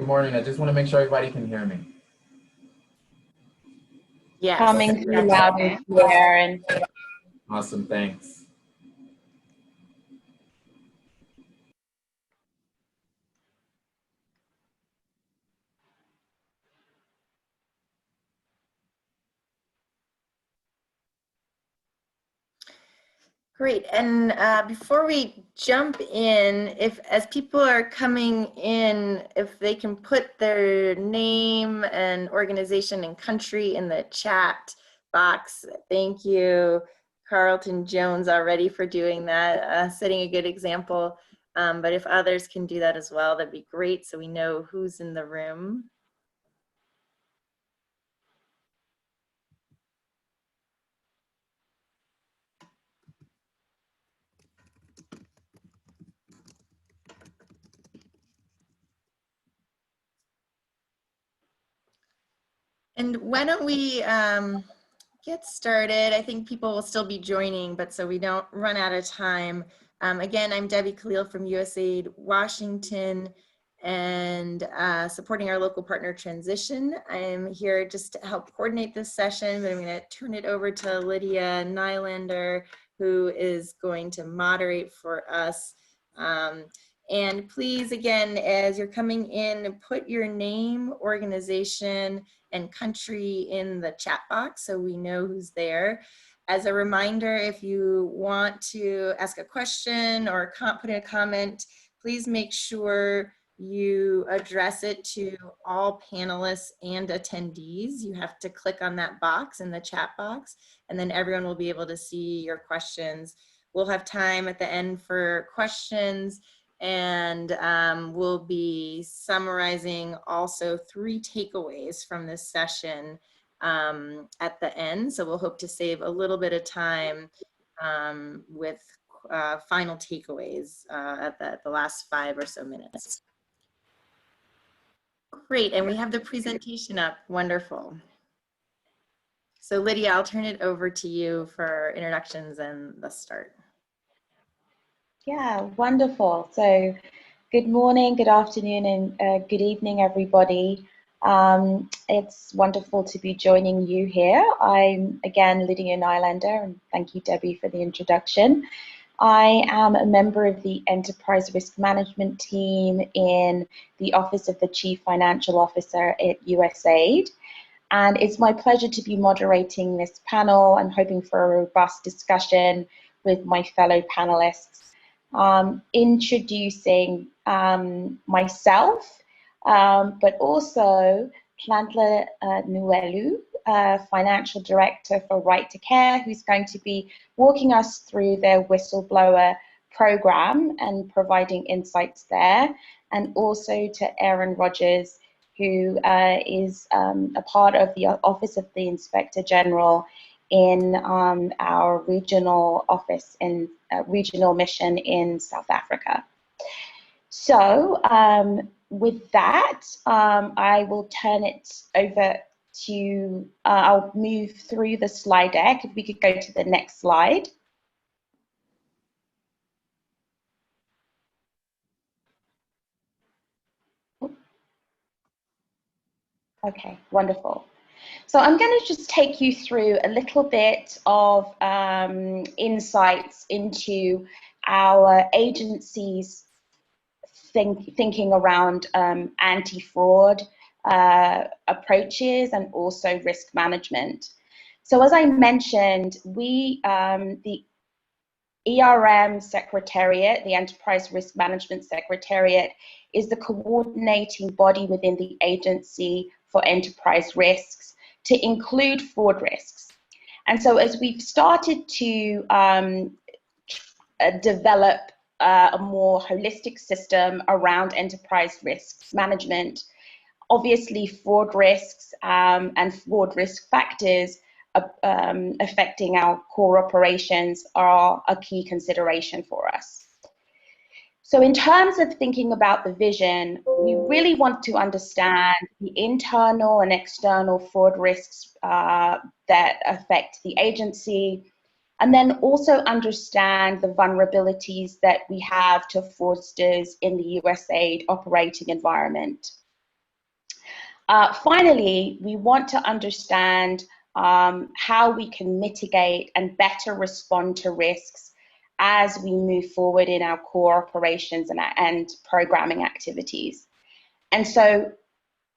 Good morning. I just want to make sure everybody can hear me. Yes. Coming through loud and clear. And Awesome, thanks. Great. And before we jump in, as people are coming in, if they can put their name and organization and country in the chat box. Thank you, Carlton Jones, already for doing that, setting a good example. But if others can do that as well, that'd be great, so we know who's in the room. And why don't we get started? I think people will still be joining, but so we don't run out of time. Again, I'm Debbie Khalil from USAID Washington and supporting our local partner Transition. I'm here just to help coordinate this session, but I'm going to turn it over to Lydia Nylander, who is going to moderate for us. And please, again, as you're coming in, put your name, organization, and country in the chat box so we know who's there. As a reminder, if you want to ask a question or put in a comment, please make sure you address it to all panelists and attendees. You have to click on that box in the chat box, and then everyone will be able to see your questions. We'll have time at the end for questions, and we'll be summarizing also 3 takeaways from this session at the end. So we'll hope to save a little bit of time with final takeaways at the last 5 or so minutes. Great, and we have the presentation up. Wonderful. So Lydia, I'll turn it over to you for introductions and the start. yeah, wonderful. So good morning, good afternoon, and good evening, everybody. It's wonderful to be joining you here. I'm, again, Lydia Nylander, and thank you, Debbie, for the introduction. I am a member of the Enterprise Risk Management team in the Office of the Chief Financial Officer at USAID. And it's my pleasure to be moderating this panel. I'm hoping for a robust discussion with my fellow panelists. Introducing myself, but also Plantla Nuelu, Financial Director for Right to Care, who's going to be walking us through their whistleblower program and providing insights there, and also to Aaron Rogers, who is a part of the Office of the Inspector General in our regional office in regional mission in South Africa. So with that, I will turn it over to, I'll move through the slide deck. If we could go to the next slide. Okay, wonderful. So I'm going to just take you through a little bit of insights into our agency's thinking around anti-fraud approaches and also risk management. So as I mentioned, we, the ERM Secretariat, the Enterprise Risk Management Secretariat, is the coordinating body within the agency for enterprise risks to include fraud risks. And so as we've started to develop a more holistic system around enterprise risks management, obviously fraud risks and fraud risk factors affecting our core operations are a key consideration for us. So in terms of thinking about the vision, we really want to understand the internal and external fraud risks that affect the agency, and then also understand the vulnerabilities that we have to fraudsters in the USAID operating environment. Finally, we want to understand how we can mitigate and better respond to risks as we move forward in our core operations and programming activities. And so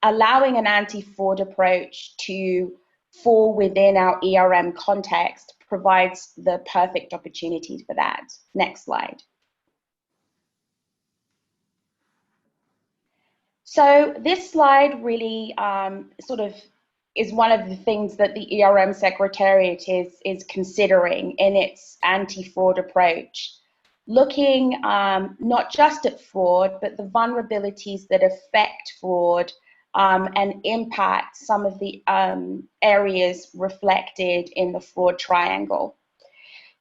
allowing an anti-fraud approach to fall within our ERM context provides the perfect opportunity for that. Next slide. So this slide really sort of is one of the things that the ERM Secretariat is considering in its anti-fraud approach, looking not just at fraud, but the vulnerabilities that affect fraud and impact some of the areas reflected in the fraud triangle.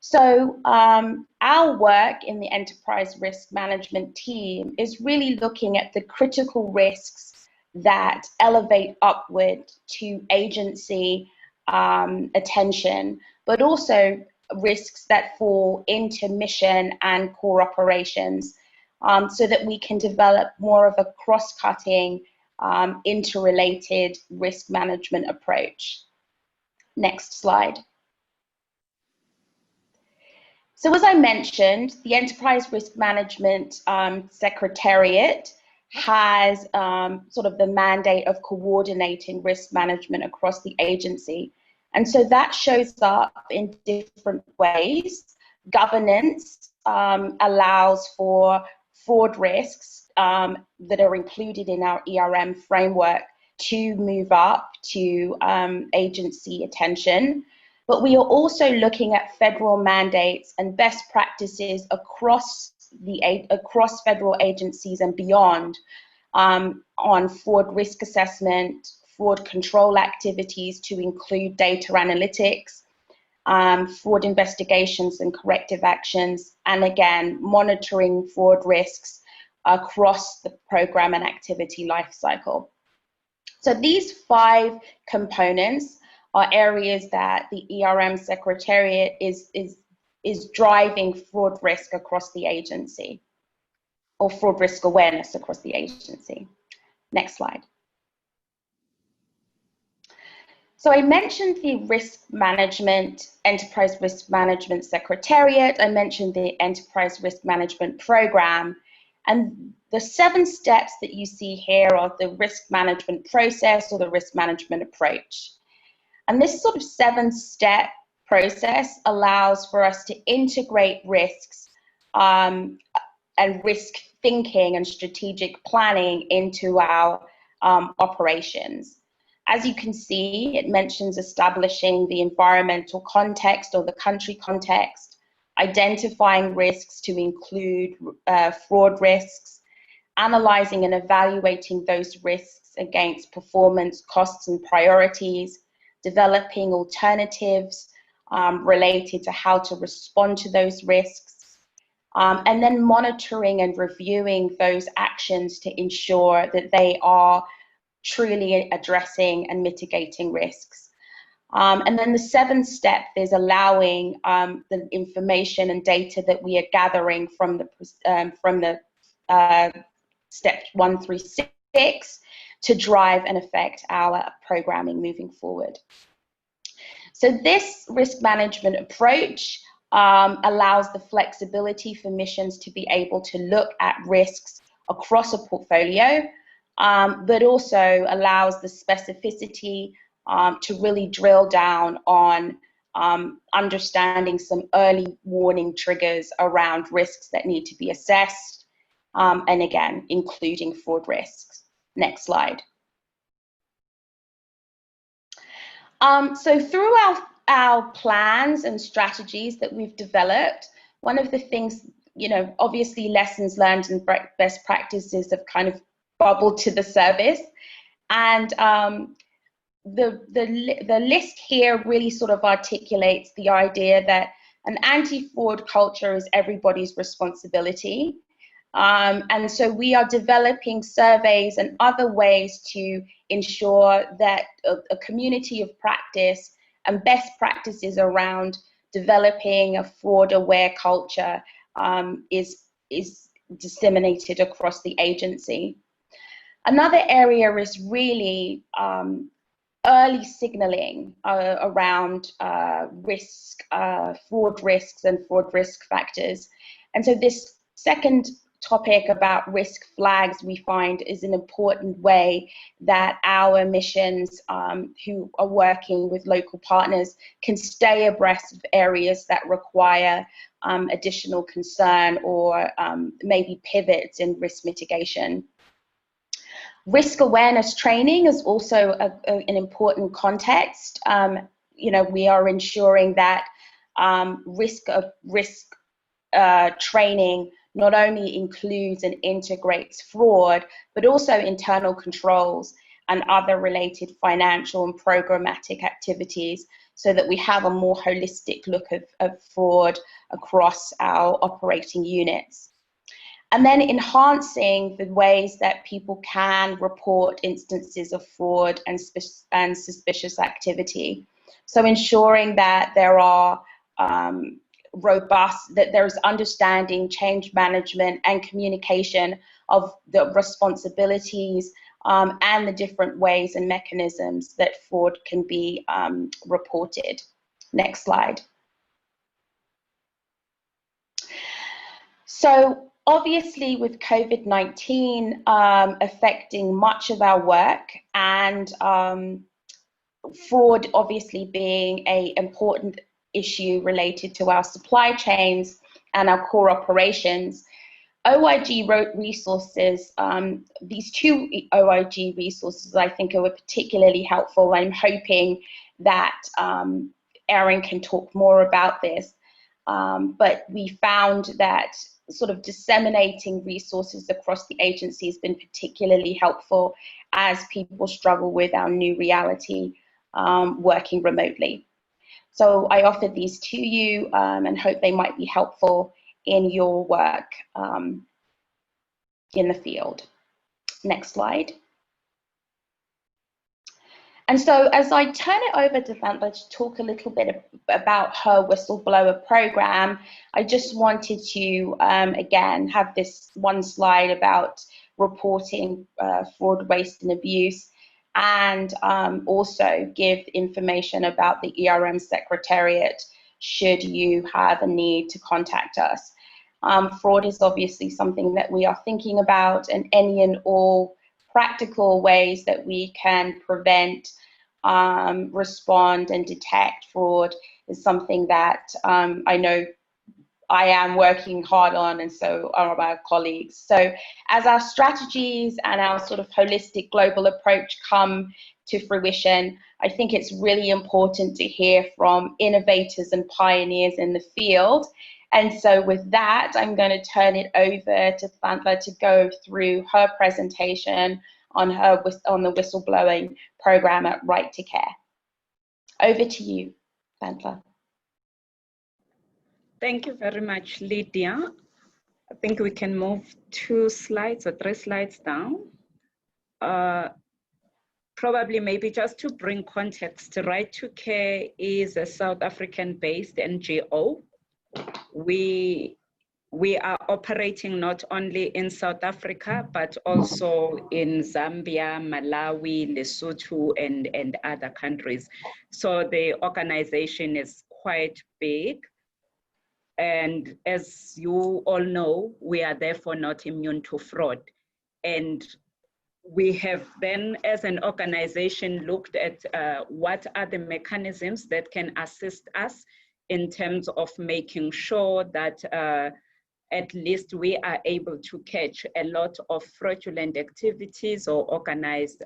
So our work in the enterprise risk management team is really looking at the critical risks that elevate upward to agency attention, but also risks that fall into mission and core operations, so that we can develop more of a cross-cutting, interrelated risk management approach. Next slide. So as I mentioned, the Enterprise Risk Management Secretariat has sort of the mandate of coordinating risk management across the agency. And so that shows up in different ways. Governance allows for fraud risks that are included in our ERM framework to move up to agency attention. But we are also looking at federal mandates and best practices across federal agencies and beyond on fraud risk assessment, fraud control activities to include data analytics, fraud investigations and corrective actions, and again, monitoring fraud risks across the program and activity lifecycle. So these 5 components are areas that the ERM Secretariat is driving fraud risk across the agency, or fraud risk awareness across the agency. Next slide. So I mentioned the Enterprise Risk Management Secretariat, I mentioned the Enterprise Risk Management Program, and the 7 steps that you see here are the risk management process or the risk management approach. And this sort of 7-step process allows for us to integrate risks and risk thinking and strategic planning into our operations. As you can see, it mentions establishing the environmental context or the country context, identifying risks to include fraud risks, analyzing and evaluating those risks against performance, costs, and priorities, developing alternatives related to how to respond to those risks, and then monitoring and reviewing those actions to ensure that they are truly addressing and mitigating risks. And then the 7th step is allowing the information and data that we are gathering from the steps 1 through 6 to drive and affect our programming moving forward. So this risk management approach allows the flexibility for missions to be able to look at risks across a portfolio, but also allows the specificity to really drill down on understanding some early warning triggers around risks that need to be assessed, and again, including fraud risks. Next slide. So through our plans and strategies that we've developed, one of the things, obviously lessons learned and best practices have kind of bubbled to the surface. And the list here really sort of articulates the idea that an anti-fraud culture is everybody's responsibility. And so we are developing surveys and other ways to ensure that a community of practice and best practices around developing a fraud-aware culture is disseminated across the agency. Another area is really early signaling around risk, fraud risks and fraud risk factors. And so this second topic about risk flags, we find, is an important way that our missions who are working with local partners can stay abreast of areas that require additional concern or maybe pivots in risk mitigation. Risk awareness training is also an important context. You know, we are ensuring that risk training not only includes and integrates fraud, but also internal controls and other related financial and programmatic activities, so that we have a more holistic look of fraud across our operating units. And then enhancing the ways that people can report instances of fraud and suspicious activity. So ensuring that there are that there is understanding, change management, and communication of the responsibilities and the different ways and mechanisms that fraud can be reported. Next slide. So obviously, with COVID-19 affecting much of our work, and fraud obviously being an important issue related to our supply chains and our core operations, OIG resources, these two OIG resources I think are particularly helpful. I'm hoping that Erin can talk more about this, but we found that sort of disseminating resources across the agency has been particularly helpful as people struggle with our new reality working remotely. So I offered these to you and hope they might be helpful in your work in the field. Next slide. And so as I turn it over to Fantla to talk a little bit about her whistleblower program, I just wanted to, again, have this one slide about reporting fraud, waste, and abuse, and also give information about the ERM Secretariat should you have a need to contact us. Fraud is obviously something that we are thinking about, and any and all practical ways that we can prevent, respond, and detect fraud is something that I know I am working hard on, and so are our colleagues. So as our strategies and our sort of holistic global approach come to fruition, I think it's really important to hear from innovators and pioneers in the field. And so with that, I'm going to turn it over to Fantla to go through her presentation on the whistleblowing program at Right to Care. Over to you, Fantla. Thank you very much, Lydia. I think we can move 2 slides or 3 slides down. Probably maybe just to bring context, Right to Care is a South African-based NGO. We are operating not only in South Africa, but also in Zambia, Malawi, Lesotho, and other countries. So the organization is quite big. And as you all know, we are therefore not immune to fraud. And we have then, as an organization, looked at what are the mechanisms that can assist us in terms of making sure that at least we are able to catch a lot of fraudulent activities or organized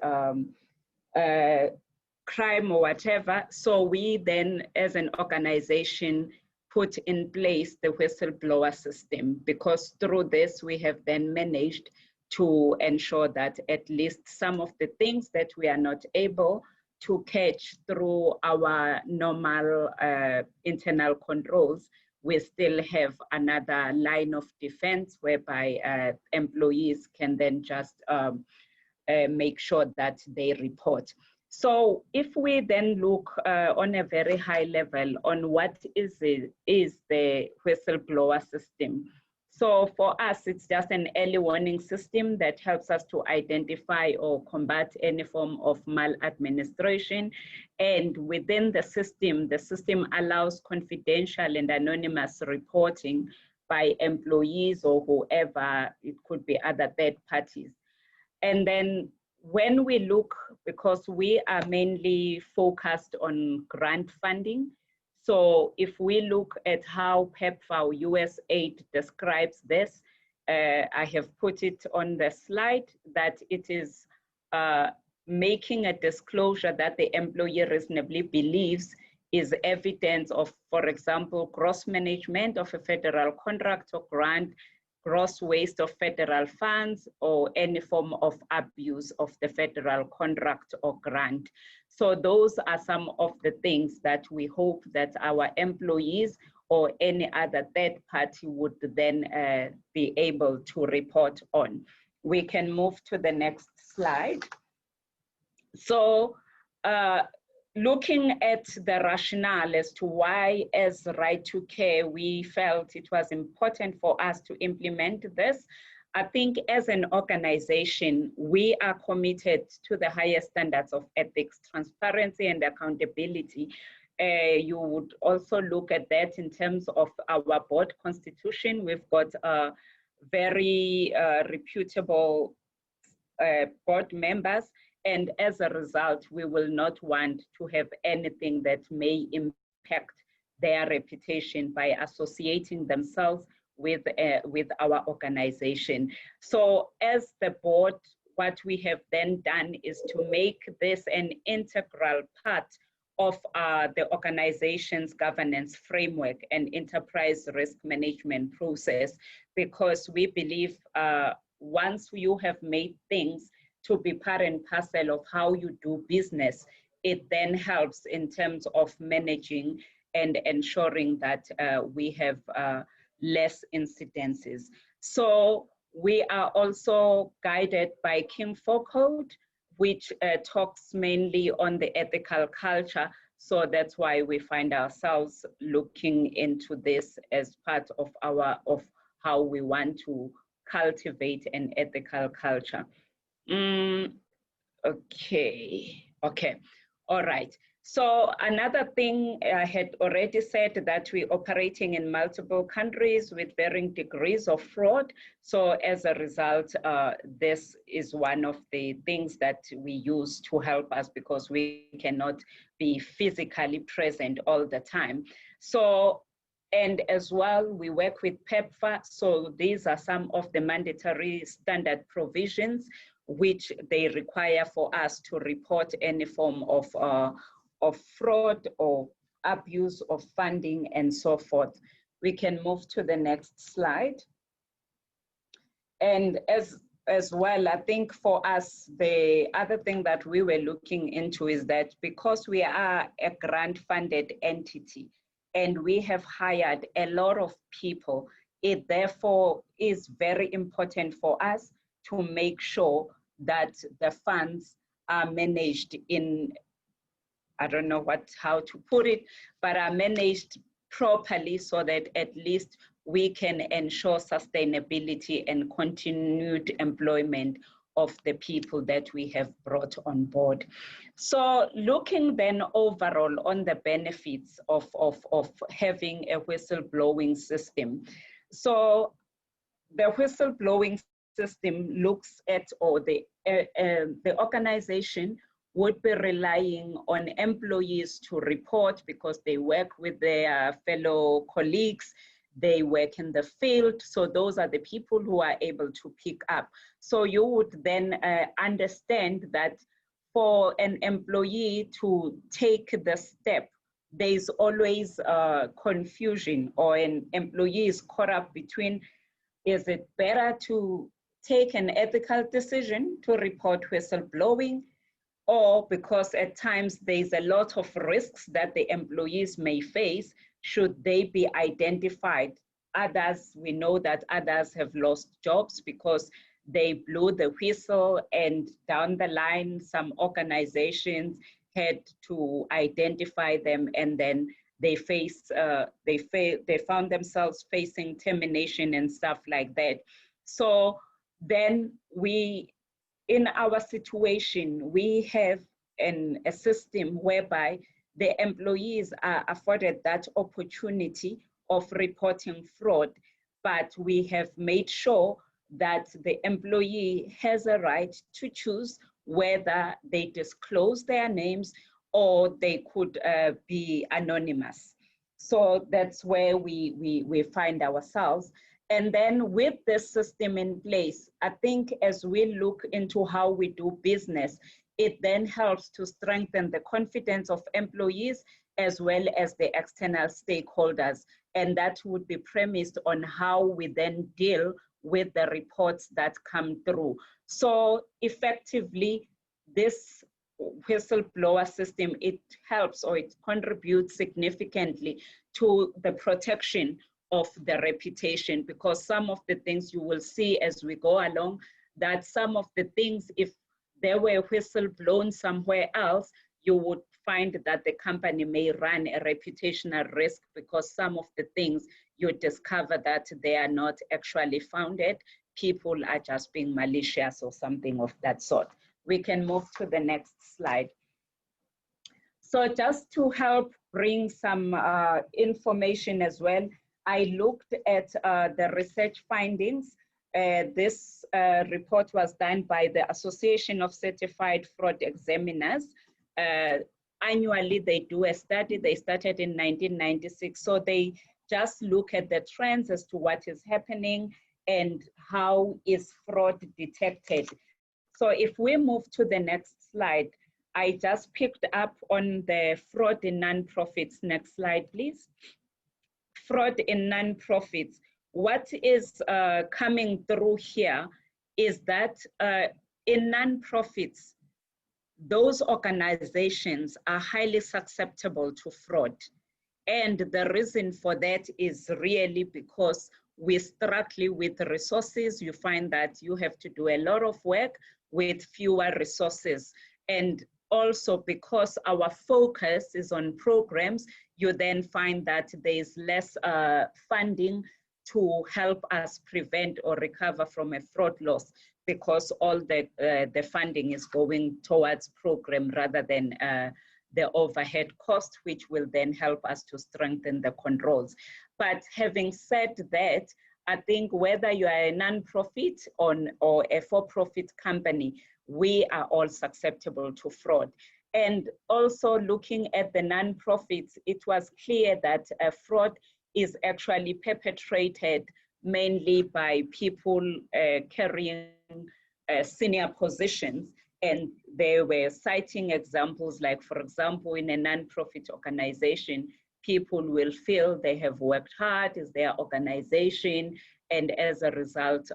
crime or whatever. So we then, as an organization, put in place the whistleblower system, because through this we have then managed to ensure that at least some of the things that we are not able to catch through our normal internal controls, we still have another line of defense whereby employees can then just make sure that they report. So if we then look on a very high level on what is the whistleblower system. So for us, it's just an early warning system that helps us to identify or combat any form of maladministration. And within the system allows confidential and anonymous reporting by employees or whoever, it could be other third parties. And then when we look, because we are mainly focused on grant funding, so if we look at how PEPFAR USAID describes this, I have put it on the slide that it is making a disclosure that the employee reasonably believes is evidence of, for example, gross management of a federal contract or grant, gross waste of federal funds, or any form of abuse of the federal contract or grant. So those are some of the things that we hope that our employees or any other third party would then be able to report on. We can move to the next slide. So looking at the rationale as to why, as Right to Care, we felt it was important for us to implement this, I think as an organization, we are committed to the highest standards of ethics, transparency, and accountability. You would also look at that in terms of our board constitution. We've got very reputable board members. And as a result, we will not want to have anything that may impact their reputation by associating themselves with our organization. So as the board, what we have then done is to make this an integral part of the organization's governance framework and enterprise risk management process, because we believe once you have made things to be part and parcel of how you do business, it then helps in terms of managing and ensuring that we have less incidences. So we are also guided by King 4 Code, which talks mainly on the ethical culture. So that's why we find ourselves looking into this as part of how we want to cultivate an ethical culture. Okay, all right. So another thing I had already said that we're operating in multiple countries with varying degrees of fraud. So as a result, this is one of the things that we use to help us, because we cannot be physically present all the time. So, and as well, we work with PEPFAR. So these are some of the mandatory standard provisions which they require for us to report any form of fraud or abuse of funding and so forth. We can move to the next slide. And as well, I think for us, the other thing that we were looking into is that because we are a grant-funded entity and we have hired a lot of people, it therefore is very important for us to make sure that the funds are managed in, I don't know how to put it, but are managed properly so that at least we can ensure sustainability and continued employment of the people that we have brought on board. So looking then overall on the benefits of having a whistleblowing system. So the whistleblowing system looks at, or the organization would be relying on employees to report because they work with their fellow colleagues, they work in the field, so those are the people who are able to pick up. So you would then understand that for an employee to take the step, there's always confusion, or an employee is caught up between, is it better to take an ethical decision to report whistleblowing, or because at times there's a lot of risks that the employees may face, should they be identified? Others, we know that others have lost jobs because they blew the whistle, and down the line, some organizations had to identify them and then they found themselves facing termination and stuff like that. So then in our situation, we have a system whereby the employees are afforded that opportunity of reporting fraud, but we have made sure that the employee has a right to choose whether they disclose their names or they could be anonymous. So that's where we find ourselves. And then with this system in place, I think as we look into how we do business, it then helps to strengthen the confidence of employees as well as the external stakeholders. And that would be premised on how we then deal with the reports that come through. So effectively, this whistleblower system, it helps or it contributes significantly to the protection of the reputation, because some of the things you will see as we go along, that some of the things, if they were whistleblown somewhere else, you would find that the company may run a reputational risk, because some of the things you discover that they are not actually founded. People are just being malicious or something of that sort. We can move to the next slide. So just to help bring some information as well, I looked at the research findings. This report was done by the Association of Certified Fraud Examiners. Annually, they do a study. They started in 1996. So they just look at the trends as to what is happening and how is fraud detected. So if we move to the next slide, I just picked up on the fraud in nonprofits. Next slide, please. Fraud in nonprofits. What is coming through here is that in nonprofits, those organizations are highly susceptible to fraud. And the reason for that is really because we struggle with resources. You find that you have to do a lot of work with fewer resources. And also because our focus is on programs, you then find that there's less funding to help us prevent or recover from a fraud loss, because all the funding is going towards program rather than the overhead cost, which will then help us to strengthen the controls. But having said that, I think whether you are a non-profit or a for-profit company, we are all susceptible to fraud. And also looking at the non-profits, it was clear that fraud is actually perpetrated mainly by people carrying senior positions. And they were citing examples like, for example, in a non-profit organization, people will feel they have worked hard, is their organization, and as a result,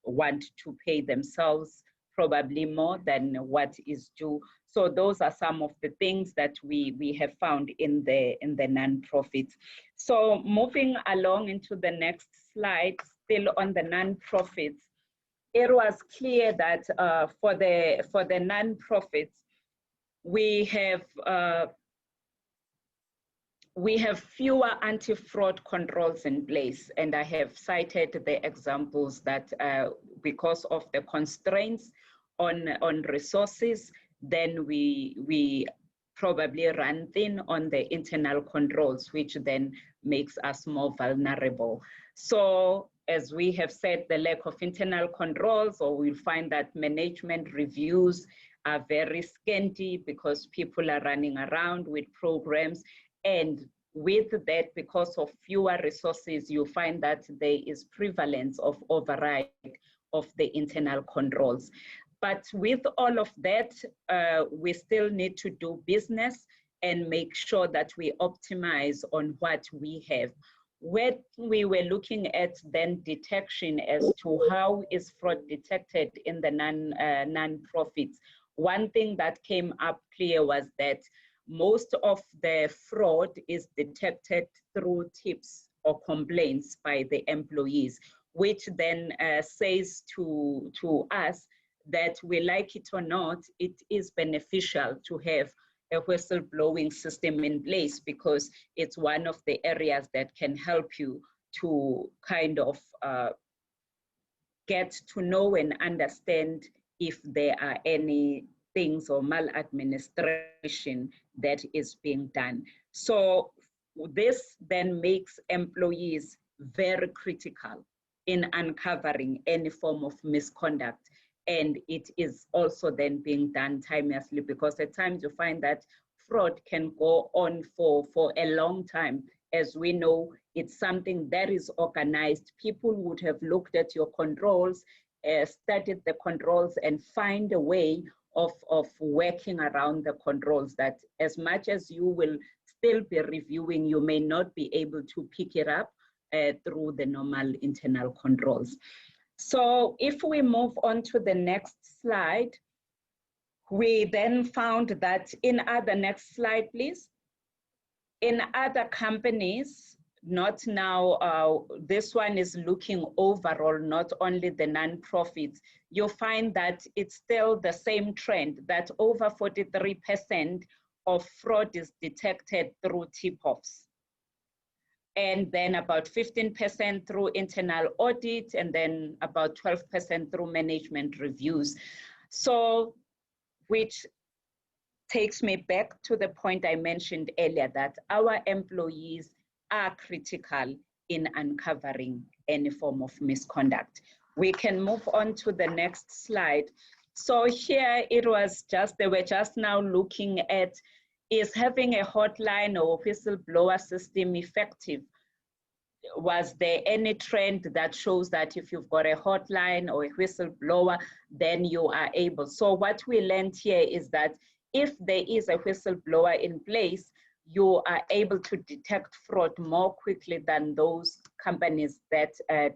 want to pay themselves probably more than what is due. So those are some of the things that we have found in the non-profits. So moving along into the next slide, still on the non-profits, it was clear that for the non-profits, we have fewer anti-fraud controls in place. And I have cited the examples that because of the constraints on resources, then we probably run thin on the internal controls, which then makes us more vulnerable. So as we have said, the lack of internal controls, or we'll find that management reviews are very scanty because people are running around with programs. And with that, because of fewer resources, you find that there is prevalence of override of the internal controls. But with all of that, we still need to do business and make sure that we optimize on what we have. When we were looking at then detection as to how is fraud detected in the non-profits, one thing that came up clear was that most of the fraud is detected through tips or complaints by the employees, which then says to us that we like it or not, it is beneficial to have a whistleblowing system in place, because it's one of the areas that can help you to kind of get to know and understand if there are any things or maladministration that is being done. So this then makes employees very critical in uncovering any form of misconduct. And it is also then being done timelessly, because at times you find that fraud can go on for a long time. As we know, it's something that is organized. People would have looked at your controls, studied the controls, and find a way of working around the controls that, as much as you will still be reviewing, you may not be able to pick it up through the normal internal controls. So if we move on to the next slide, we then found that in other, next slide, please. In other companies, not now, this one is looking overall, not only the non-profits, you'll find that it's still the same trend, that over 43% of fraud is detected through tip-offs. And then about 15% through internal audit, and then about 12% through management reviews. So, which takes me back to the point I mentioned earlier, that our employees are critical in uncovering any form of misconduct. We can move on to the next slide. So here it was just, they were just now looking at, is having a hotline or whistleblower system effective? Was there any trend that shows that if you've got a hotline or a whistleblower, then you are able? So what we learned here is that if there is a whistleblower in place, you are able to detect fraud more quickly than those companies that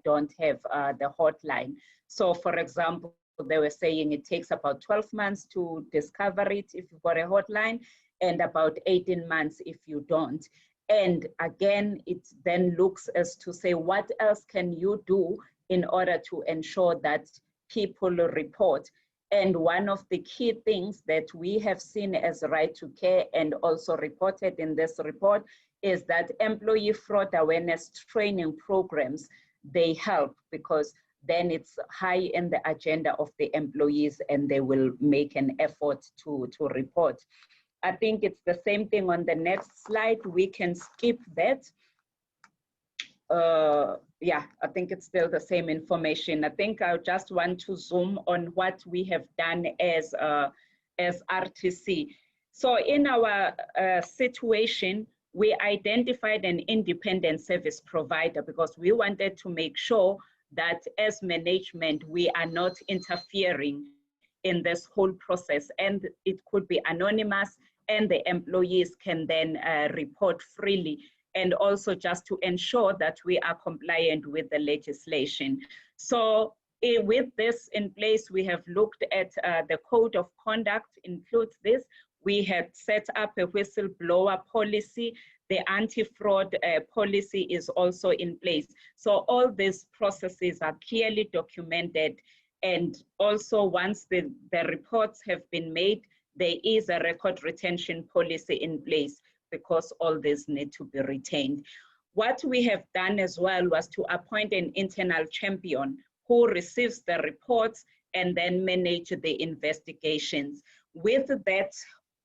don't have the hotline. So for example, they were saying it takes about 12 months to discover it if you've got a hotline, and about 18 months if you don't. And again, it then looks as to say, what else can you do in order to ensure that people report? And one of the key things that we have seen as right to care and also reported in this report is that employee fraud awareness training programs, they help, because then it's high in the agenda of the employees and they will make an effort to report. I think it's the same thing on the next slide. We can skip that. Yeah, I think it's still the same information. I think I just want to zoom on what we have done as RTC. So in our situation, we identified an independent service provider because we wanted to make sure that as management, we are not interfering in this whole process, and it could be anonymous and the employees can then report freely, and also just to ensure that we are compliant with the legislation. So with this in place, we have looked at the code of conduct includes this. We had set up a whistleblower policy. The anti-fraud policy is also in place. So all these processes are clearly documented. And also once the reports have been made, there is a record retention policy in place because all these need to be retained. What we have done as well was to appoint an internal champion who receives the reports and then manage the investigations. With that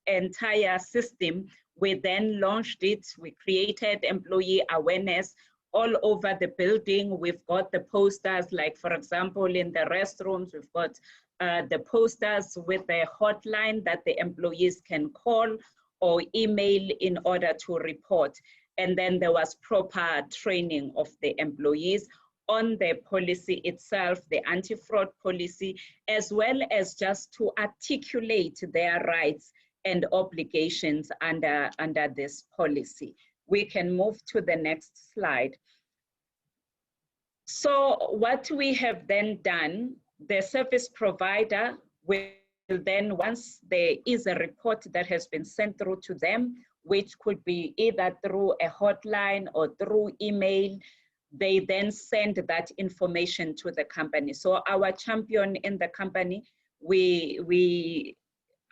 entire system, we then launched it. We created employee awareness all over the building. We've got the posters, like for example, in the restrooms, we've got the posters with a hotline that the employees can call or email in order to report. And then there was proper training of the employees on the policy itself, the anti-fraud policy, as well as just to articulate their rights and obligations under this policy. We can move to the next slide. So what we have then done, the service provider will then, once there is a report that has been sent through to them, which could be either through a hotline or through email, they then send that information to the company. So our champion in the company, we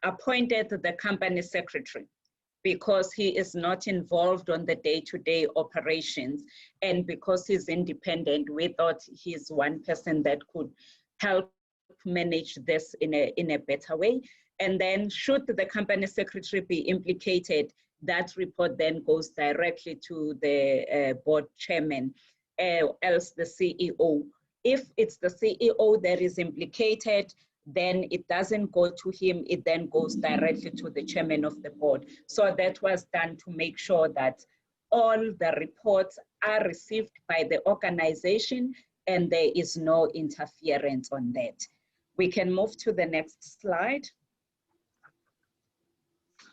appointed the company secretary, because he is not involved on the day-to-day operations, and because he's independent, we thought he's one person that could help manage this in a better way. And then should the company secretary be implicated, that report then goes directly to the board chairman, else the CEO. If it's the CEO that is implicated, then it doesn't go to him, it then goes directly to the chairman of the board. So that was done to make sure that all the reports are received by the organization and there is no interference on that. We can move to the next slide.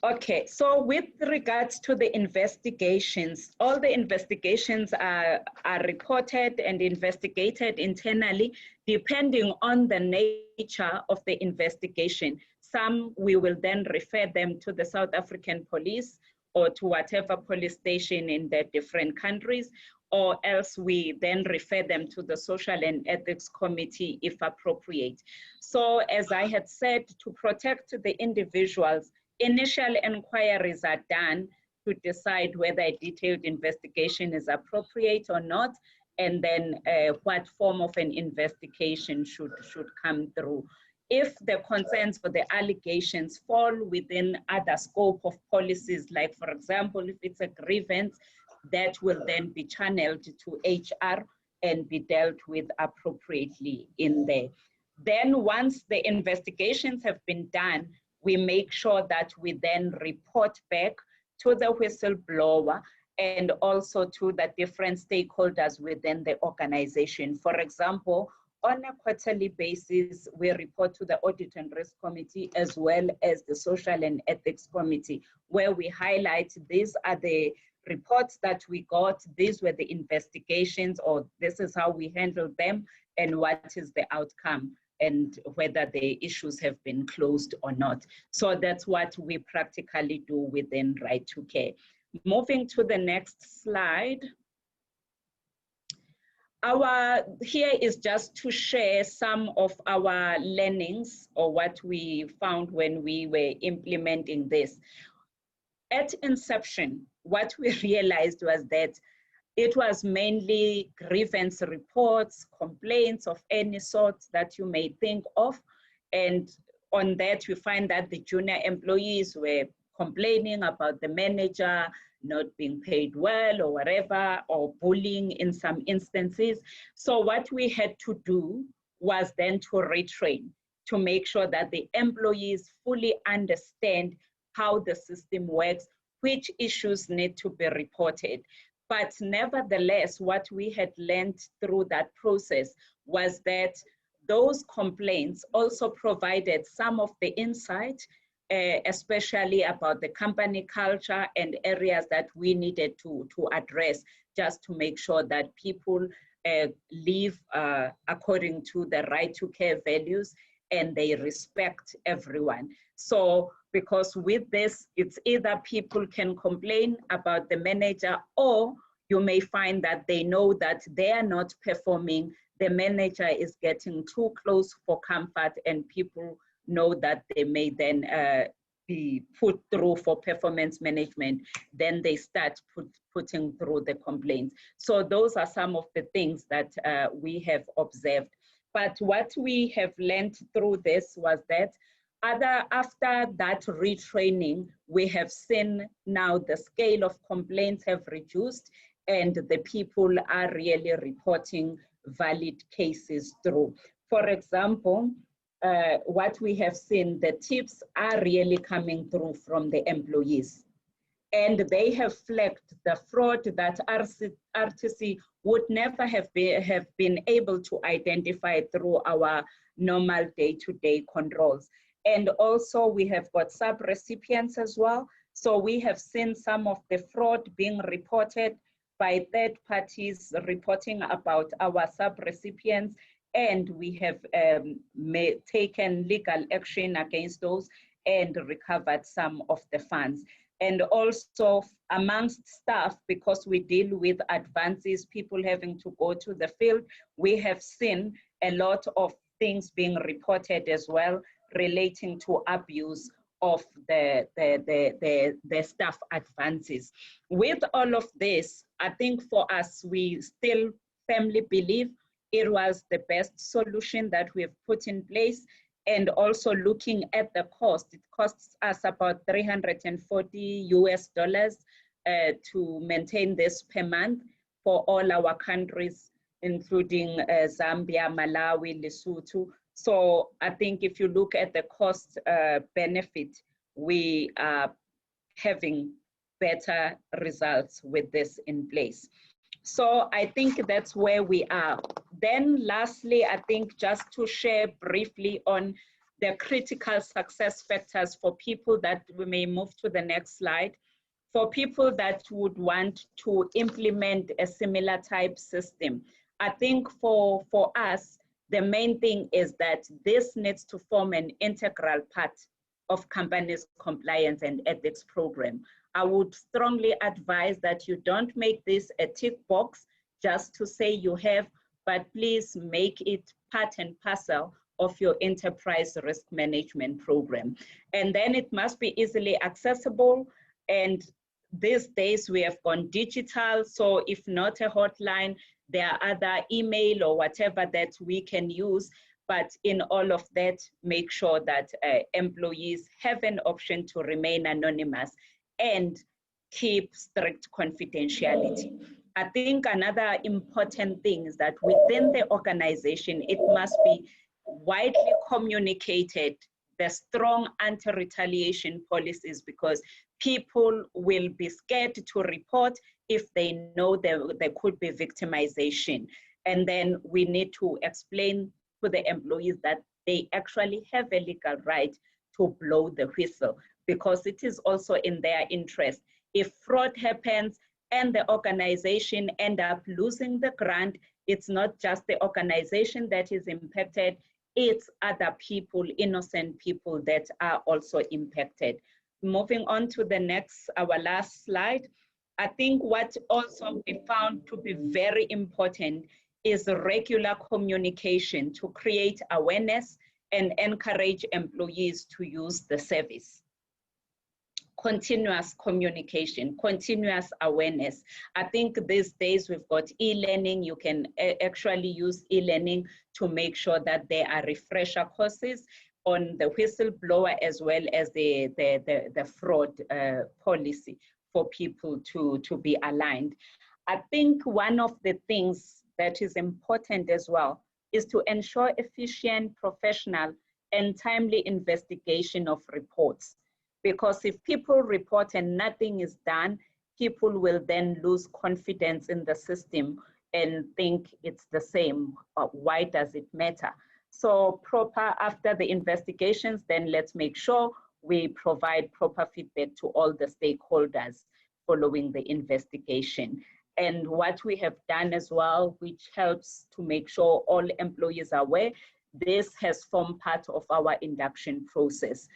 Okay, so with regards to the investigations, all the investigations are reported and investigated internally, depending on the nature of the investigation. Some we will then refer them to the South African police or to whatever police station in the different countries, or else we then refer them to the Social and Ethics Committee if appropriate. So as I had said, to protect the individuals, initial inquiries are done to decide whether a detailed investigation is appropriate or not, and then what form of an investigation should come through. If the concerns or the allegations fall within other scope of policies, like for example, if it's a grievance, that will then be channeled to HR and be dealt with appropriately in there. Then once the investigations have been done, we make sure that we then report back to the whistleblower and also to the different stakeholders within the organization. For example, on a quarterly basis, we report to the Audit and Risk Committee as well as the Social and Ethics Committee, where we highlight these are the reports that we got, these were the investigations, or this is how we handled them, and what is the outcome, and whether the issues have been closed or not. So that's what we practically do within Right to Care. Moving to the next slide. Here is just to share some of our learnings or what we found when we were implementing this. At inception, what we realized was that it was mainly grievance reports, complaints of any sort that you may think of. And on that, we find that the junior employees were complaining about the manager not being paid well or whatever, or bullying in some instances. So what we had to do was then to retrain, to make sure that the employees fully understand how the system works, which issues need to be reported. But nevertheless, what we had learned through that process was that those complaints also provided some of the insight, especially about the company culture and areas that we needed to address, just to make sure that people live according to the Right to Care values and they respect everyone. So, because with this, it's either people can complain about the manager, or you may find that they know that they are not performing, the manager is getting too close for comfort, and people know that they may then be put through for performance management, then they start putting through the complaints. So those are some of the things that we have observed. But what we have learned through this was that after that retraining, we have seen now the scale of complaints have reduced, and the people are really reporting valid cases through. For example, what we have seen, the tips are really coming through from the employees, and they have flagged the fraud that RTC would never have been able to identify through our normal day-to-day controls. And also we have got sub-recipients as well. So we have seen some of the fraud being reported by third parties reporting about our sub-recipients, and we have taken legal action against those and recovered some of the funds. And also amongst staff, because we deal with advances, people having to go to the field, we have seen a lot of things being reported as well relating to abuse of the staff advances. With all of this, I think for us, we still firmly believe it was the best solution that we've put in place. And also looking at the cost, it costs us about $340 to maintain this per month for all our countries, including Zambia, Malawi, Lesotho. So I think if you look at the cost benefit, we are having better results with this in place. So I think that's where we are. Then lastly, I think just to share briefly on the critical success factors for people that we may move to the next slide. For people that would want to implement a similar type system, I think for us, the main thing is that this needs to form an integral part of companies' compliance and ethics program. I would strongly advise that you don't make this a tick box just to say you have, but please make it part and parcel of your enterprise risk management program. And then it must be easily accessible. And these days we have gone digital. So if not a hotline, there are other email or whatever that we can use. But in all of that, make sure that employees have an option to remain anonymous and keep strict confidentiality. I think another important thing is that within the organization, it must be widely communicated the strong anti-retaliation policies, because people will be scared to report if they know there could be victimization. And then we need to explain to the employees that they actually have a legal right to blow the whistle, because it is also in their interest. If fraud happens and the organization end up losing the grant, it's not just the organization that is impacted, it's other people, innocent people that are also impacted. Moving on to the next, our last slide. I think what also we found to be very important is regular communication to create awareness and encourage employees to use the service. Continuous communication, continuous awareness. I think these days we've got e-learning. You can actually use e-learning to make sure that there are refresher courses on the whistleblower as well as the fraud policy for people to be aligned. I think one of the things that is important as well is to ensure efficient, professional, and timely investigation of reports. Because if people report and nothing is done, people will then lose confidence in the system and think it's the same. Why does it matter? So proper after the investigations, then let's make sure we provide proper feedback to all the stakeholders following the investigation. And what we have done as well, which helps to make sure all employees are aware, this has formed part of our induction process,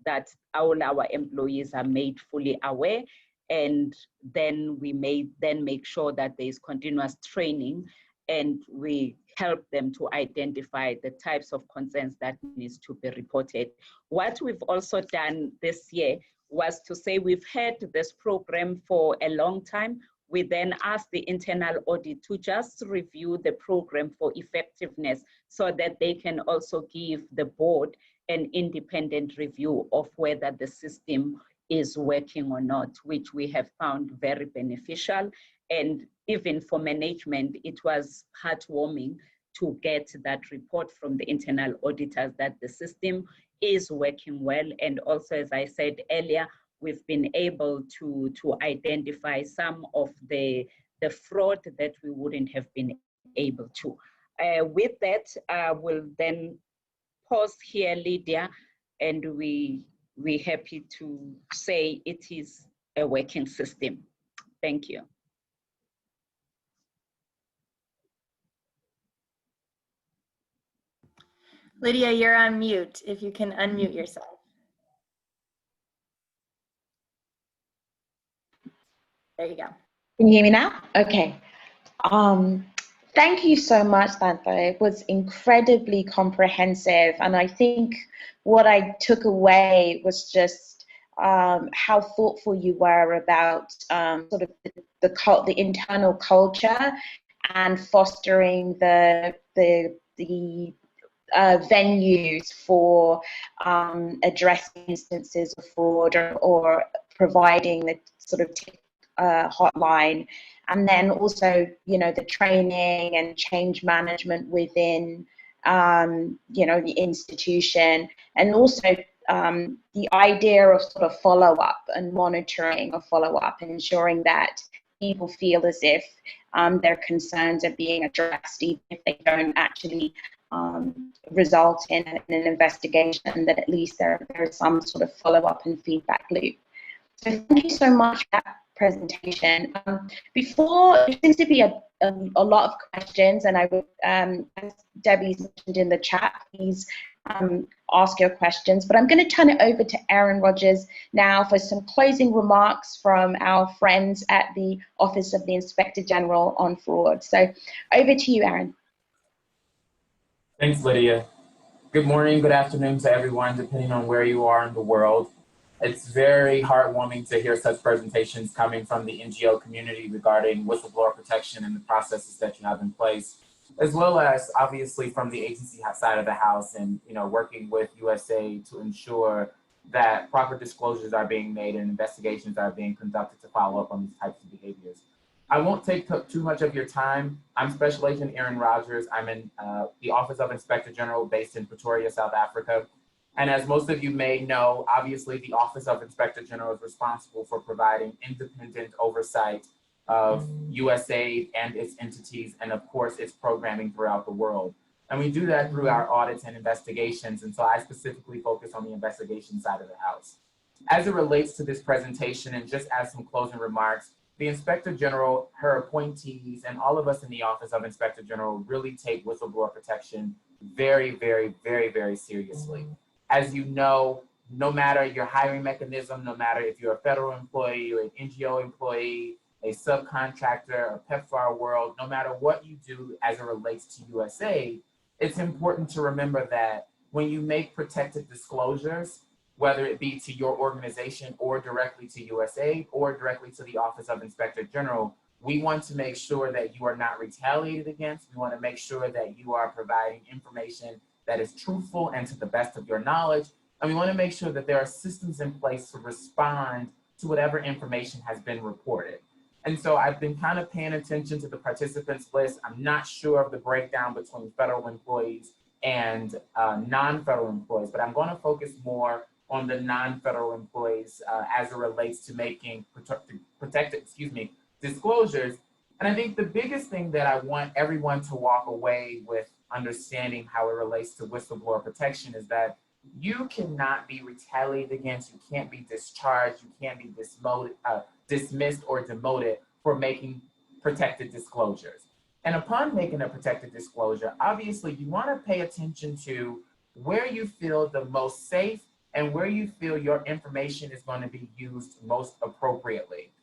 that all our employees are made fully aware, and then we may then make sure that there is continuous training and we help them to identify the types of concerns that needs to be reported. What we've also done this year was to say we've had this program for a long time. We then asked the internal audit to just review the program for effectiveness so that they can also give the board an independent review of whether the system is working or not, which we have found very beneficial. And even for management, it was heartwarming to get that report from the internal auditors that the system is working well. And also, as I said earlier, we've been able to identify some of the fraud that we wouldn't have been able to. With that, we'll then pause here, Lydia, and we're happy to say it is a working system. Thank you. Lydia, you're on mute, if you can unmute yourself. There you go. Can you hear me now? Okay. Thank you so much, Bantha. It was incredibly comprehensive, and I think what I took away was just how thoughtful you were about sort of the internal culture and fostering the venues for addressing instances of fraud or providing the sort of hotline, and then also, you know, the training and change management within, you know, the institution, and also the idea of sort of follow-up and monitoring of follow-up and ensuring that people feel as if their concerns are being addressed, even if they don't actually result in an investigation, that at least there is some sort of follow-up and feedback loop. So thank you so much for that presentation. Before, there seems to be a lot of questions, and I would, as Debbie's mentioned in the chat, please ask your questions. But I'm going to turn it over to Aaron Rogers now for some closing remarks from our friends at the Office of the Inspector General on Fraud. So over to you, Aaron. Thanks, Lydia. Good morning, good afternoon to everyone, depending on where you are in the world. It's very heartwarming to hear such presentations coming from the NGO community regarding whistleblower protection and the processes that you have in place, as well as obviously from the agency side of the house and, you know, working with USAID to ensure that proper disclosures are being made and investigations are being conducted to follow up on these types of behaviors. I won't take too much of your time. I'm Special Agent Aaron Rogers. I'm in the Office of Inspector General based in Pretoria, South Africa. And as most of you may know, obviously the Office of Inspector General is responsible for providing independent oversight of USAID and its entities, and of course its programming throughout the world. And we do that through our audits and investigations, and so I specifically focus on the investigation side of the house. As it relates to this presentation, and just as some closing remarks, the Inspector General, her appointees, and all of us in the Office of Inspector General really take whistleblower protection very, very, very, very seriously. As you know, no matter your hiring mechanism, no matter if you're a federal employee or an NGO employee, a subcontractor, a PEPFAR world, no matter what you do as it relates to USAID, it's important to remember that when you make protected disclosures, whether it be to your organization or directly to USAID or directly to the Office of Inspector General, we want to make sure that you are not retaliated against. We want to make sure that you are providing information that is truthful and to the best of your knowledge. And we want to make sure that there are systems in place to respond to whatever information has been reported. And so I've been kind of paying attention to the participants list. I'm not sure of the breakdown between federal employees and non-federal employees, but I'm going to focus more on the non-federal employees as it relates to making protected disclosures. And I think the biggest thing that I want everyone to walk away with understanding how it relates to whistleblower protection is that you cannot be retaliated against, you can't be discharged, you can't be dismissed or demoted for making protected disclosures. And upon making a protected disclosure, obviously you want to pay attention to where you feel the most safe and where you feel your information is going to be used most appropriately.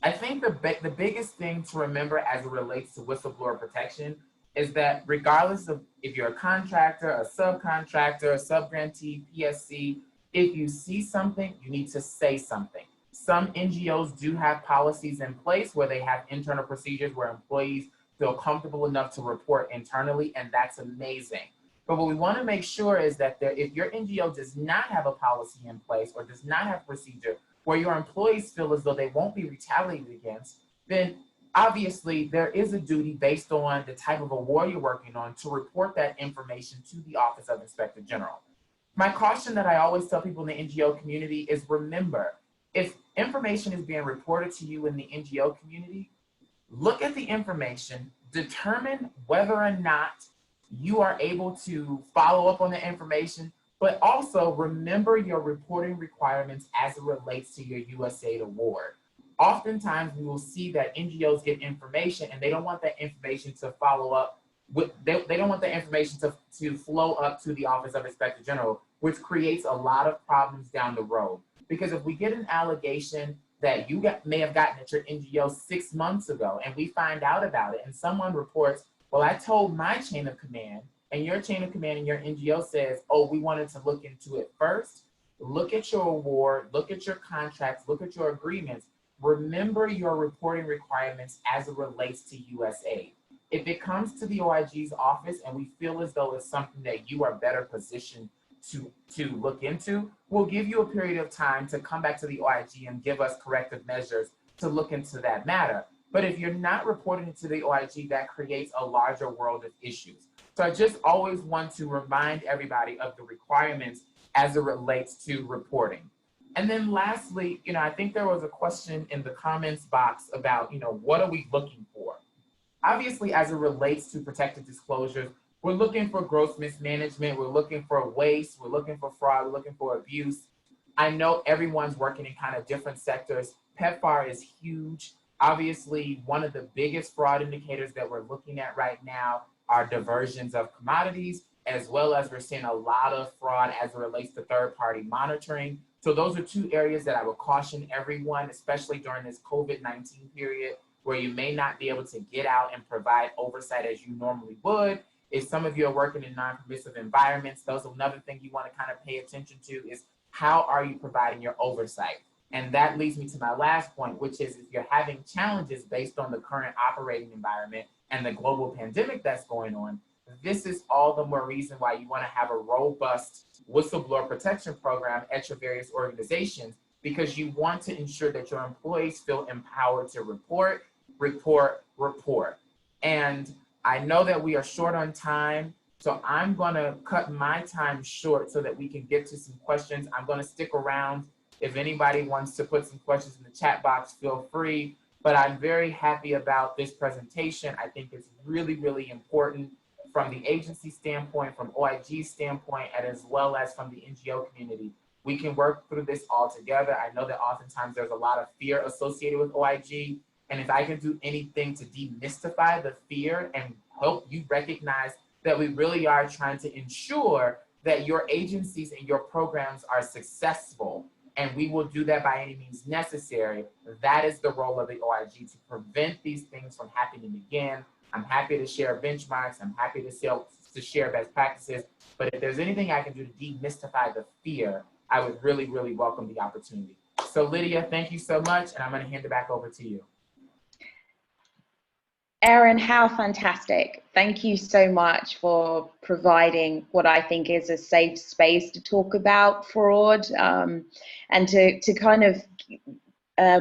I think the biggest thing to remember as it relates to whistleblower protection is that regardless of if you're a contractor, a subcontractor, a subgrantee, PSC, if you see something, you need to say something. Some NGOs do have policies in place where they have internal procedures where employees feel comfortable enough to report internally, and that's amazing. But what we want to make sure is that if your NGO does not have a policy in place or does not have a procedure where your employees feel as though they won't be retaliated against, then obviously there is a duty based on the type of award you're working on to report that information to the Office of Inspector General. My caution that I always tell people in the NGO community is remember, if information is being reported to you in the NGO community, look at the information, determine whether or not you are able to follow up on the information, but also remember your reporting requirements as it relates to your USAID award. Oftentimes we will see that NGOs get information and they don't want that information to follow up with, they don't want the information to flow up to the Office of Inspector General, which creates a lot of problems down the road. Because if we get an allegation that you may have gotten at your NGO 6 months ago, and we find out about it, and someone reports, well, I told my chain of command, and your chain of command and your NGO says, oh, we wanted to look into it first. Look at your award, look at your contracts, look at your agreements. Remember your reporting requirements as it relates to USAID. If it comes to the OIG's office and we feel as though it's something that you are better positioned to look into, we'll give you a period of time to come back to the OIG and give us corrective measures to look into that matter. But if you're not reporting it to the OIG, that creates a larger world of issues. So I just always want to remind everybody of the requirements as it relates to reporting. And then lastly, I think there was a question in the comments box about, what are we looking for? Obviously, as it relates to protected disclosures, we're looking for gross mismanagement, we're looking for waste, we're looking for fraud, we're looking for abuse. I know everyone's working in kind of different sectors. PEPFAR is huge. Obviously, one of the biggest fraud indicators that we're looking at right now are diversions of commodities, as well as we're seeing a lot of fraud as it relates to third-party monitoring. So those are two areas that I would caution everyone, especially during this COVID-19 period, where you may not be able to get out and provide oversight as you normally would. If some of you are working in non-permissive environments, those are another thing you want to kind of pay attention to is how are you providing your oversight? And that leads me to my last point, which is if you're having challenges based on the current operating environment and the global pandemic that's going on, this is all the more reason why you want to have a robust whistleblower protection program at your various organizations, because you want to ensure that your employees feel empowered to report. And I know that we are short on time, so I'm going to cut my time short so that we can get to some questions. I'm going to stick around. If anybody wants to put some questions in the chat box, feel free. But I'm very happy about this presentation. I think it's really, really important from the agency standpoint, from OIG standpoint, and as well as from the NGO community. We can work through this all together. I know that oftentimes there's a lot of fear associated with OIG. And if I can do anything to demystify the fear and help you recognize that we really are trying to ensure that your agencies and your programs are successful, and we will do that by any means necessary, that is the role of the OIG, to prevent these things from happening again. I'm happy to share benchmarks. I'm happy to share best practices. But if there's anything I can do to demystify the fear, I would really, really welcome the opportunity. So Lydia, thank you so much. And I'm going to hand it back over to you. Erin, how fantastic. Thank you so much for providing what I think is a safe space to talk about fraud, and to kind of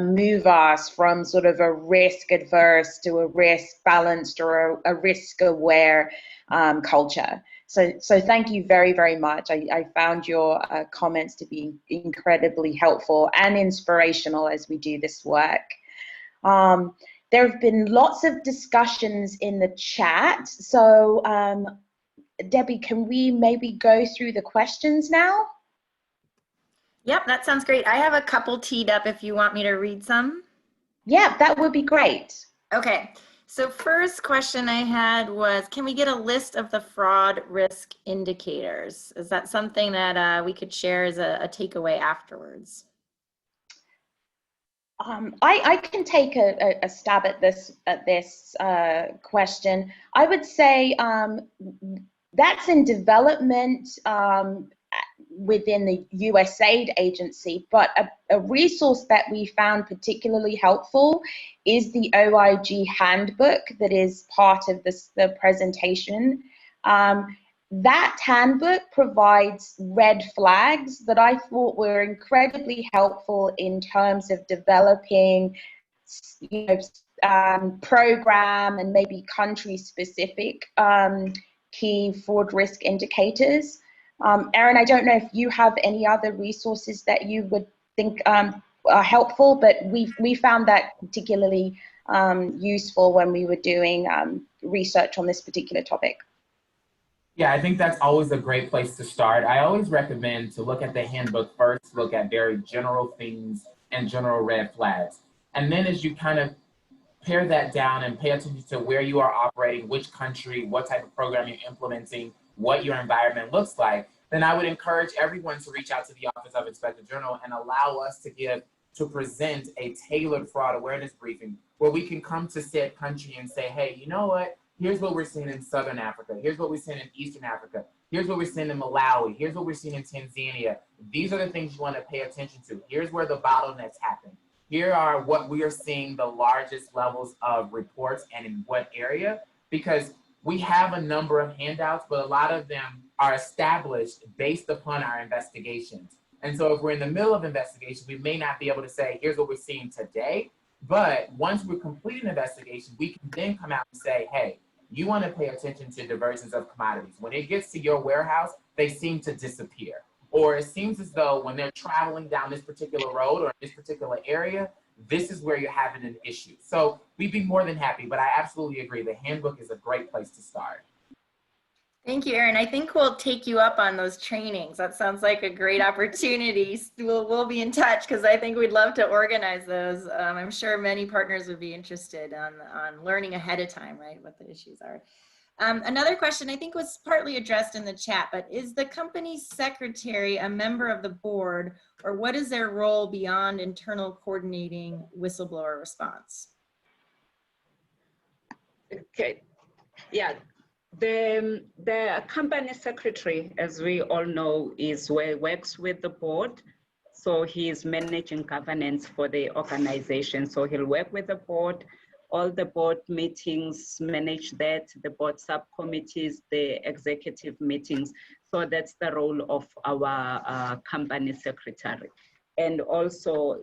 move us from sort of a risk adverse to a risk balanced or a risk aware culture. So thank you very, very much. I found your comments to be incredibly helpful and inspirational as we do this work. There have been lots of discussions in the chat. So Debbie, can we maybe go through the questions now? Yep, that sounds great. I have a couple teed up if you want me to read some. Yeah, that would be great. Okay, so first question I had was, can we get a list of the fraud risk indicators? Is that something that we could share as a takeaway afterwards? I can take a stab at this question. I would say that's in development within the USAID agency, but a resource that we found particularly helpful is the OIG handbook that is part of the presentation. That handbook provides red flags that I thought were incredibly helpful in terms of developing, program and maybe country-specific key fraud risk indicators. Erin, I don't know if you have any other resources that you would think are helpful, but we found that particularly useful when we were doing research on this particular topic. Yeah, I think that's always a great place to start. I always recommend to look at the handbook first, look at very general themes and general red flags. And then as you kind of pare that down and pay attention to where you are operating, which country, what type of program you're implementing, what your environment looks like, then I would encourage everyone to reach out to the Office of Inspector General and allow us to give to present a tailored fraud awareness briefing where we can come to said country and say, hey, you know what? Here's what we're seeing in Southern Africa. Here's what we're seeing in Eastern Africa. Here's what we're seeing in Malawi. Here's what we're seeing in Tanzania. These are the things you want to pay attention to. Here's where the bottlenecks happen. Here are what we are seeing the largest levels of reports and in what area, because we have a number of handouts, but a lot of them are established based upon our investigations. And so if we're in the middle of investigation, we may not be able to say, here's what we're seeing today. But once we complete an investigation, we can then come out and say, hey, you want to pay attention to diversions of commodities. When it gets to your warehouse, they seem to disappear. Or it seems as though when they're traveling down this particular road or this particular area, this is where you're having an issue. So we'd be more than happy, but I absolutely agree. The handbook is a great place to start. Thank you, Erin. I think we'll take you up on those trainings. That sounds like a great opportunity. We'll be in touch because I think we'd love to organize those. I'm sure many partners would be interested on learning ahead of time, right, what the issues are. Another question I think was partly addressed in the chat, but is the company secretary a member of the board, or what is their role beyond internal coordinating whistleblower response? Okay, yeah. The company secretary, as we all know, works with the board. So he is managing governance for the organization. So he'll work with the board, all the board meetings, manage that, the board subcommittees, the executive meetings. So that's the role of our company secretary. And also,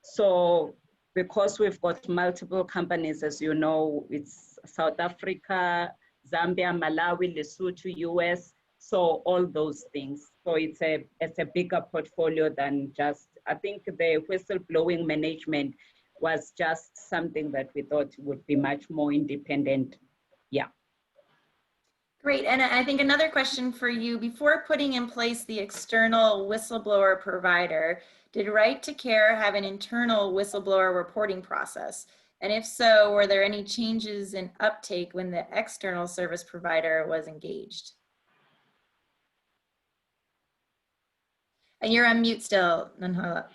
so because we've got multiple companies, as you know, it's South Africa, Zambia, Malawi, Lesotho, US, so all those things. So it's a bigger portfolio than just, I think the whistleblowing management was just something that we thought would be much more independent. Yeah. Great, and I think another question for you, before putting in place the external whistleblower provider, did Right to Care have an internal whistleblower reporting process? And if so, were there any changes in uptake when the external service provider was engaged? And you're on mute still, Nanhala.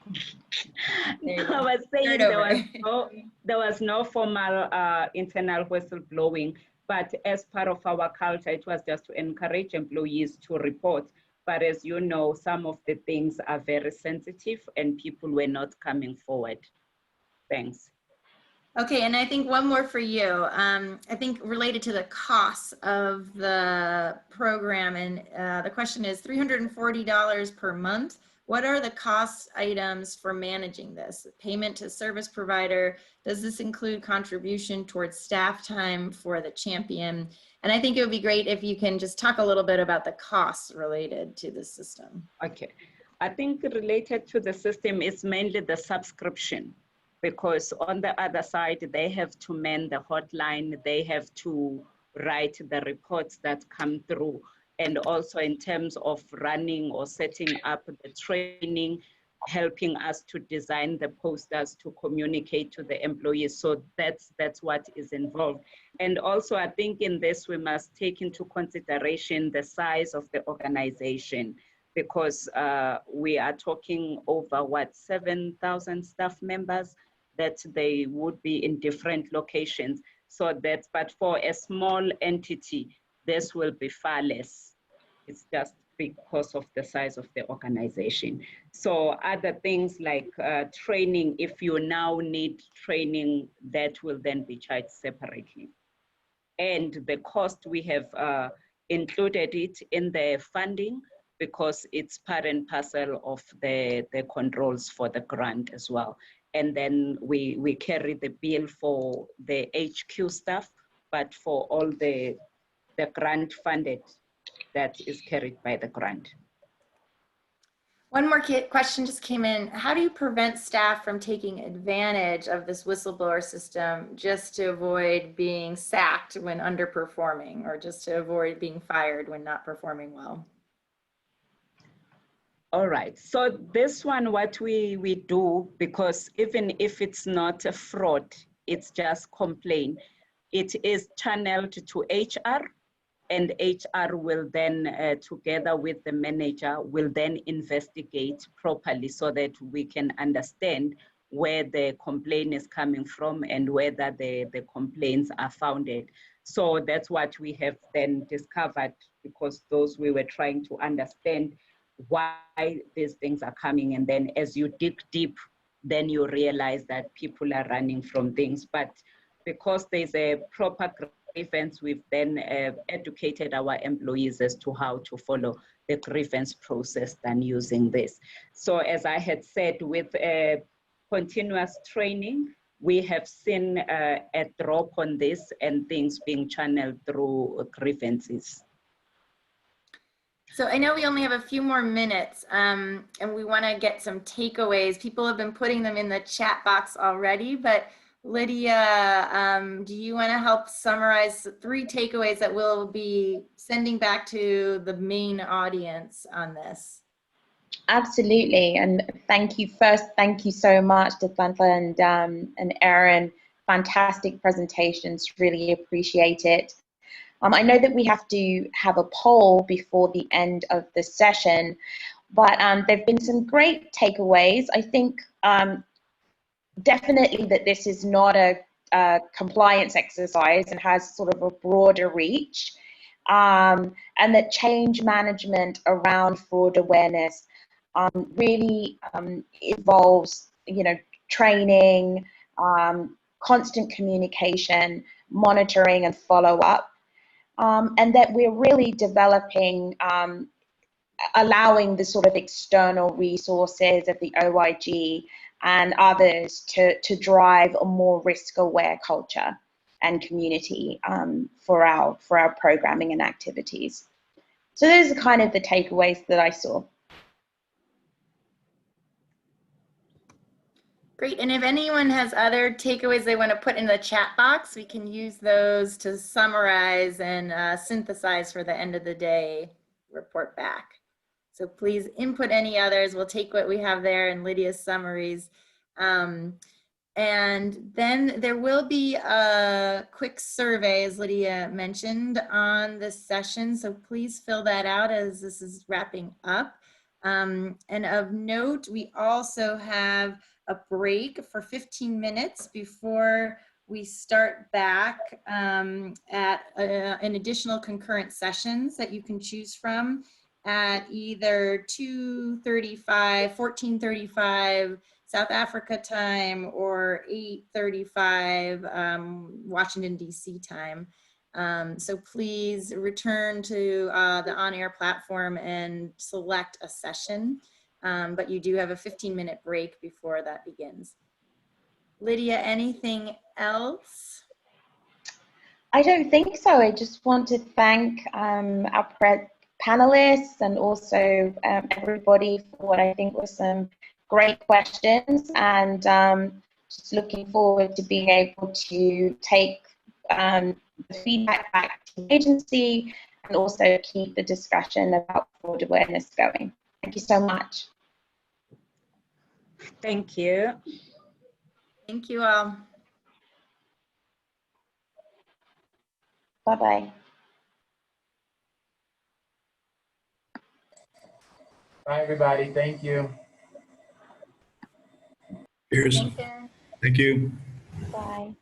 I was saying there was no formal internal whistleblowing, but as part of our culture, it was just to encourage employees to report. But as you know, some of the things are very sensitive and people were not coming forward. Thanks. Okay, and I think one more for you. I think related to the costs of the program, and the question is $340 per month. What are the cost items for managing this? Payment to service provider, does this include contribution towards staff time for the champion? And I think it would be great if you can just talk a little bit about the costs related to the system. Okay, I think related to the system is mainly the subscription, because on the other side, they have to man the hotline, they have to write the reports that come through. And also in terms of running or setting up the training, helping us to design the posters to communicate to the employees. So that's what is involved. And also I think in this, we must take into consideration the size of the organization, because we are talking over 7,000 staff members that they would be in different locations. So that's, but for a small entity, this will be far less. It's just because of the size of the organization. So other things like training, if you now need training, that will then be charged separately. And the cost, we have included it in the funding because it's part and parcel of the controls for the grant as well. And then we carry the bill for the HQ staff, but for all the grant funded, that is carried by the grant. One more question just came in. How do you prevent staff from taking advantage of this whistleblower system just to avoid being sacked when underperforming, or just to avoid being fired when not performing well? All right, so this one, what we do, because even if it's not a fraud, it's just complaint, it is channeled to HR, and HR will then, together with the manager, will then investigate properly so that we can understand where the complaint is coming from and whether the complaints are founded. So that's what we have then discovered, because those we were trying to understand why these things are coming. And then as you dig deep, then you realize that people are running from things. But because there's a proper grievance, we've then educated our employees as to how to follow the grievance process than using this. So as I had said, with continuous training, we have seen a drop on this and things being channeled through grievances. So I know we only have a few more minutes, and we want to get some takeaways. People have been putting them in the chat box already, but Lydia, do you want to help summarize 3 takeaways that we'll be sending back to the main audience on this? Absolutely, and thank you so much to Atlanta and Erin. Fantastic presentations, really appreciate it. I know that we have to have a poll before the end of the session, but there have been some great takeaways. I think definitely that this is not a compliance exercise and has sort of a broader reach, and that change management around fraud awareness really involves, training, constant communication, monitoring and follow-up, and that we're really developing, allowing the sort of external resources of the OIG and others to drive a more risk-aware culture and community for our programming and activities. So those are kind of the takeaways that I saw. Great, and if anyone has other takeaways they want to put in the chat box, we can use those to summarize and synthesize for the end of the day report back. So please input any others. We'll take what we have there in Lydia's summaries. And then there will be a quick survey, as Lydia mentioned, on this session. So please fill that out as this is wrapping up. And of note, we also have a break for 15 minutes before we start back at an additional concurrent sessions that you can choose from at either 14:35 South Africa time or 8:35 Washington, D.C. time. So please return to the on-air platform and select a session, but you do have a 15-minute break before that begins. Lydia, anything else? I don't think so. I just want to thank our panelists and also everybody for what I think were some great questions, and just looking forward to being able to take the feedback back to the agency and also keep the discussion about fraud awareness going. Thank you so much. Thank you. Thank you all. Bye-bye. Bye, everybody. Thank you. Cheers. Thanks, Erin. Thank you. Bye.